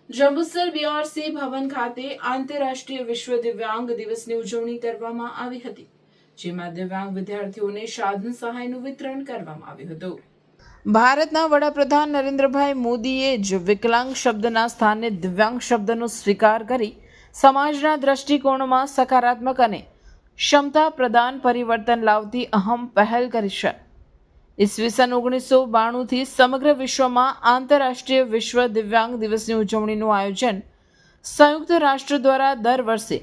Jambusar BRC ભવન ખાતે આંતરરાષ્ટ્રીય વિશ્વ દિવ્યાંગ દિવસની ઉજવણી કરવામાં આવી હતી, જેમાં દિવ્યાંગ વિદ્યાર્થીઓને સાધન સહાયનું વિતરણ કરવામાં આવ્યું હતું. ભારતના વડાપ્રધાન નરેન્દ્રભાઈ મોદીએ જ વિકલાંગ શબ્દના સ્થાને દિવ્યાંગ શબ્દનો સ્વીકાર કરી સમાજના દ્રષ્ટિકોણમાં સકારાત્મક અને ક્ષમતા પ્રદાન પરિવર્તન લાવતી અહમ પહેલ કરી છે. ઈસવીસન 1992થી સમગ્ર વિશ્વમાં આંતરરાષ્ટ્રીય વિશ્વ દિવ્યાંગ દિવસની ઉજવણીનું આયોજન સંયુક્ત રાષ્ટ્ર દ્વારા દર વર્ષે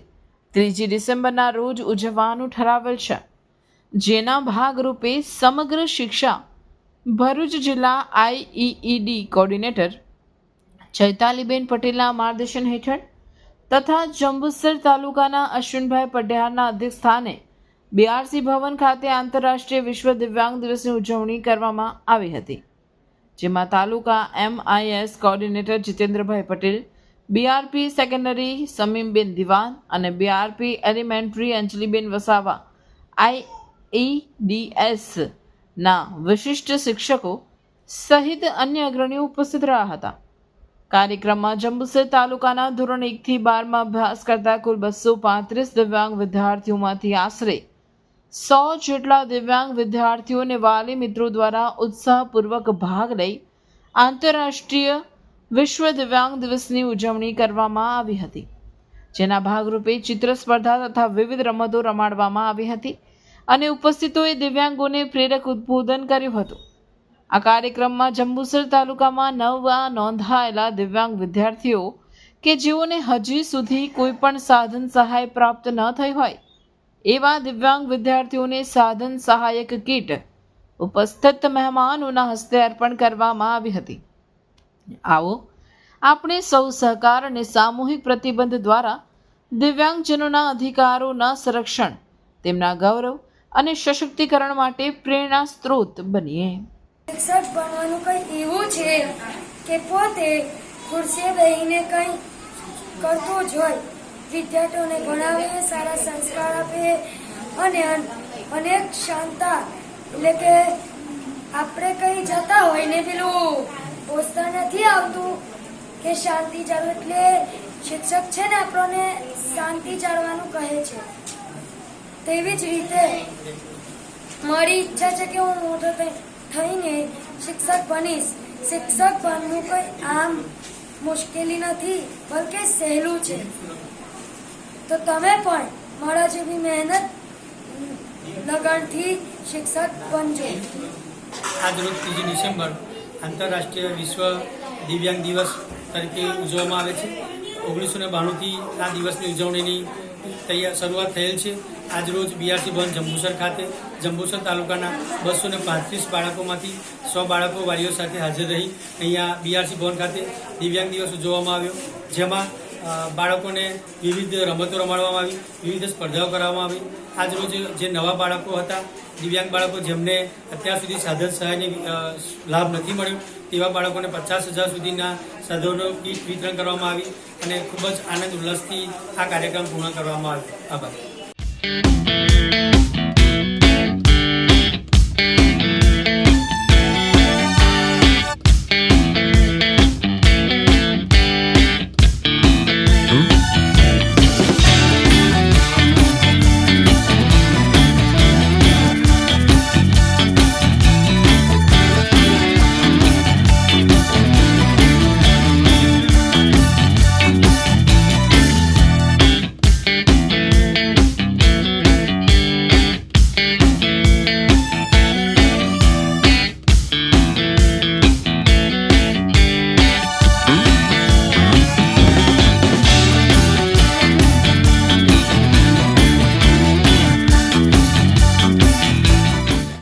3 ડિસેમ્બરના રોજ ઉજવવાનું ઠરાવેલ છે, જેના ભાગરૂપે સમગ્ર શિક્ષા ભરૂચ જિલ્લા આઈઈઈડી કોર્ડિનેટર ચૈતાલીબેન પટેલના માર્ગદર્શન હેઠળ તથા જંબુસર તાલુકાના અશ્વિનભાઈ પઢિયારના અધ્યક્ષસ્થાને બીઆરસી ભવન ખાતે આંતરરાષ્ટ્રીય વિશ્વ દિવ્યાંગ દિવસની ઉજવણી કરવામાં આવી હતી, જેમાં તાલુકા MIS coordinator જીતેન્દ્રભાઈ Patel, BRP secondary સમીમબેન દિવાન અને BRP elementary Anjaliben Vasava IEDS ના વિશિષ્ટ શિક્ષકો સહિત અન્ય અગ્રણીઓ ઉપસ્થિત રહ્યા હતા. કાર્યક્રમમાં જંબુસર તાલુકાના ધોરણ 1 થી 12માં અભ્યાસ કરતા કુલ 235 દિવ્યાંગ વિદ્યાર્થીઓમાંથી આશરે 100 જેટલા દિવ્યાંગ વિદ્યાર્થીઓ અને વાલી મિત્રો દ્વારા ઉત્સાહપૂર્વક ભાગ લઈ આંતરરાષ્ટ્રીય વિશ્વ દિવ્યાંગ દિવસની ઉજવણી કરવામાં આવી હતી, જેના ભાગરૂપે ચિત્ર સ્પર્ધા તથા વિવિધ રમતો રમાડવામાં આવી હતી અને ઉપસ્થિતોએ દિવ્યાંગોને પ્રેરક ઉદ્બોધન કર્યું હતું. આ કાર્યક્રમમાં જંબુસર તાલુકામાં નવા નોંધાયેલા દિવ્યાંગ વિદ્યાર્થીઓ કે જેઓને હજી સુધી કોઈ પણ સાધન સહાય પ્રાપ્ત ન થઈ હોય એવા દિવ્યાંગ વિદ્યાર્થીઓને સાધન સહાયક કીટ ઉપસ્થિત મહેમાનોના હસ્તે અર્પણ કરવામાં આવી હતી. આવો આપણે સૌ સહકાર અને સામૂહિક પ્રતિબંધ દ્વારા દિવ્યાંગજનોના અધિકારોના સંરક્ષણ, તેમના ગૌરવ અને સશક્તિકરણ માટે પ્રેરણા સ્ત્રોત બનીએ. શિક્ષક બનવાનું કંઈ એવું છે કે પોતે ખુરશીએ બેસીને કંઈ કરતું જ હોય, વિદ્યાર્થીઓને ભણાવે, સારા સંસ્કાર આપે અને અનેક શાંતા, એટલે કે આપણે કંઈ જતા હોય ને પેલું પોસ્ટર નથી આવતું કે શાંતિ જાળવો, એટલે શિક્ષક છે ને આપણને શાંતિ જાળવાનું કહે છે. તેવી જ રીતે મારી ઈચ્છા છે કે હું મોટો થઈને શિક્ષક બનીશ. શિક્ષક બનવું કંઈ આમ મુશ્કેલી નથી, બલકે સહેલું છે. તો તમે પણ મારા જેવી મહેનત લગનથી શિક્ષક બનજો. આજ રોજ 3 ડિસેમ્બર આંતરરાષ્ટ્રીય વિશ્વ દિવ્યાંગ દિવસ તરીકે ઉજવવામાં આવે છે. 1992થી આ દિવસની ઉજવણીની શરૂઆત થયેલ છે. આજ રોજ બીઆરસી ભવન જંબુસર ખાતે જંબુસર તાલુકાના 235 બાળકોમાંથી 100 બાળકો વાલીઓ સાથે હાજર રહી અહીંયા બીઆરસી ભવન ખાતે દિવ્યાંગ દિવસ ઉજવવામાં આવ્યો, જેમાં બાળકોને વિવિધ રમતો રમાડવામાં આવી, વિવિધ સ્પર્ધાઓ કરવામાં આવી. આજ રોજ જે નવા બાળકો હતા, દિવ્યાંગ બાળકો જેમને અત્યાર સુધી સાધન સહાયની લાભ નથી મળ્યો, તેવા બાળકોને 50,000 સુધીના સાધનો કીટ વિતરણ કરવામાં આવી અને ખૂબ જ આનંદ ઉલ્લાસથી આ કાર્યક્રમ પૂર્ણ કરવામાં આવ્યો. આભાર.